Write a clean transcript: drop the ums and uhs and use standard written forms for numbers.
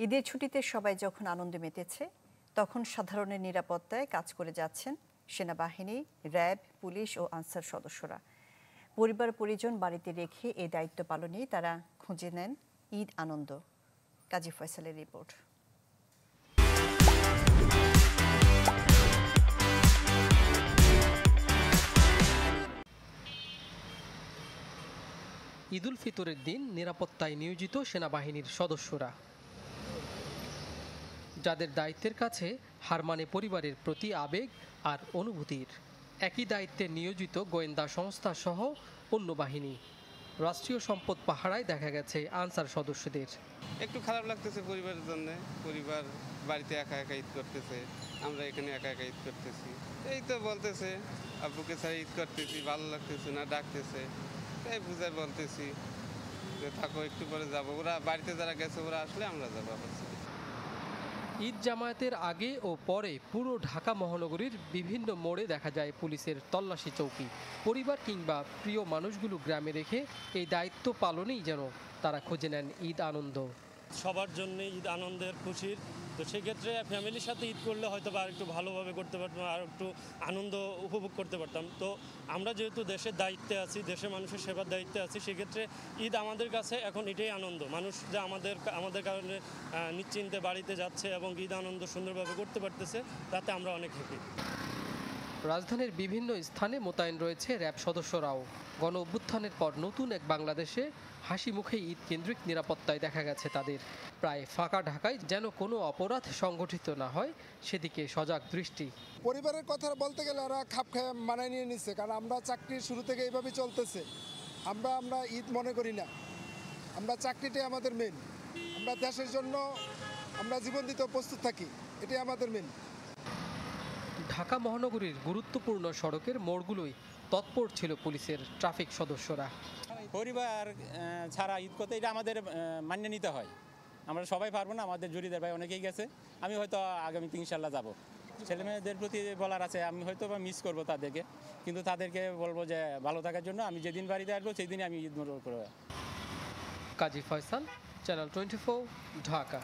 ঈদের ছুটিতে সবাই যখন আনন্দে মেতেছে তখন সাধারণের নিরাপত্তায় কাজ করে যাচ্ছেন সেনাবাহিনী, র্যাব, পুলিশ ও আনসার সদস্যরা। পরিবার পরিজন বাড়িতে রেখে এই দায়িত্ব পালনেই তারা খুঁজে নেন ঈদ আনন্দ। কাজী ফয়সালের রিপোর্ট। ঈদুল ফিতরের দিন নিরাপত্তায় নিয়োজিত সেনাবাহিনীর সদস্যরা, যাদের দায়িত্বের কাছে হার মানে পরিবারের প্রতি আবেগ আর অনুভূতির। একই দায়িত্বে নিয়োজিত গোয়েন্দা সংস্থা সহ অন্য বাহিনী। রাষ্ট্রীয় সম্পদ পাহারায় দেখা গেছে আনসার সদস্যদের। একটু খারাপ লাগতেছে পরিবারের জন্য। পরিবার বাড়িতে একা একা ঈদ করতেছে, আমরা এখানে একা একা ঈদ করতেছি। এই তো বলতেছে আব্বুকে ছাড়া ঈদ করতেছি, ভালো লাগতেছে না, ডাকতেছে। তাই বুঝায় বলতেছি যে থাকো, একটু পরে যাবো। ওরা বাড়িতে যারা গেছে ওরা আসলে আমরা যাবো আবার। ঈদ জামায়াতের আগে ও পরে পুরো ঢাকা মহানগরীর বিভিন্ন মোড়ে দেখা যায় পুলিশের তল্লাশি চৌকি। পরিবার কিংবা প্রিয় মানুষগুলো গ্রামে রেখে এই দায়িত্ব পালনেই যেন তারা খুঁজে নেন ঈদ আনন্দ। সবার জন্য ঈদ আনন্দের, খুশির। তো সেক্ষেত্রে ফ্যামিলির সাথে ঈদ করলে হয়তো বা আর একটু ভালোভাবে করতে পারতাম, আর একটু আনন্দ উপভোগ করতে পারতাম। তো আমরা যেহেতু দেশের দায়িত্বে আছি, দেশের মানুষের সেবার দায়িত্বে আছি, সেক্ষেত্রে ঈদ আমাদের কাছে এখন এটাই আনন্দ। মানুষ যে আমাদের কারণে নিশ্চিন্তে বাড়িতে যাচ্ছে এবং ঈদ আনন্দ সুন্দরভাবে করতে পারতেছে, তাতে আমরা অনেক হ্যাপি। রাজধানীর বিভিন্ন স্থানে মোতায়েন রয়েছে র্যাব সদস্যরাও। গণ অভ্যুত্থানের পর নতুন এক বাংলাদেশে হাসি মুখে ঈদ কেন্দ্রিক নিরাপত্তায় দেখা গেছে তাদের। প্রায় ফাঁকা ঢাকায় যেন কোনো অপরাধ সংগঠিত না হয় সেদিকে সজাগ দৃষ্টি। পরিবারের কথা বলতে গেলে ওরা খাপ খায় মানায় নিয়ে নিচ্ছে, কারণ আমরা চাকরির শুরু থেকে এইভাবে চলতেছে। আমরা ঈদ মনে করি না, আমরা চাকরিটাই আমাদের মেন। আমরা দেশের জন্য আমরা জীবন দিতে প্রস্তুত থাকি, এটাই আমাদের মেন। ঢাকা মহানগরীর গুরুত্বপূর্ণ সড়কের মোড়গুলোই তৎপর ছিল পুলিশের ট্রাফিক সদস্যরা। পরিবার ছাড়া ঈদ করতে এটা আমাদের মান্য নিতে হয়। আমরা সবাই পারবো না, আমাদের জুরিদের ভাই অনেকেই গেছে। আমি হয়তো আগামীতে ইনশাল্লাহ যাব। ছেলেমেয়েদের প্রতি বলার আছে, আমি হয়তো বা মিস করবো তাদেরকে, কিন্তু তাদেরকে বলবো যে ভালো থাকার জন্য আমি যেদিন বাড়িতে আসবো সেই দিনই আমি ঈদ করবো। কাজী ফয়সাল, চ্যানেল 24, ঢাকা।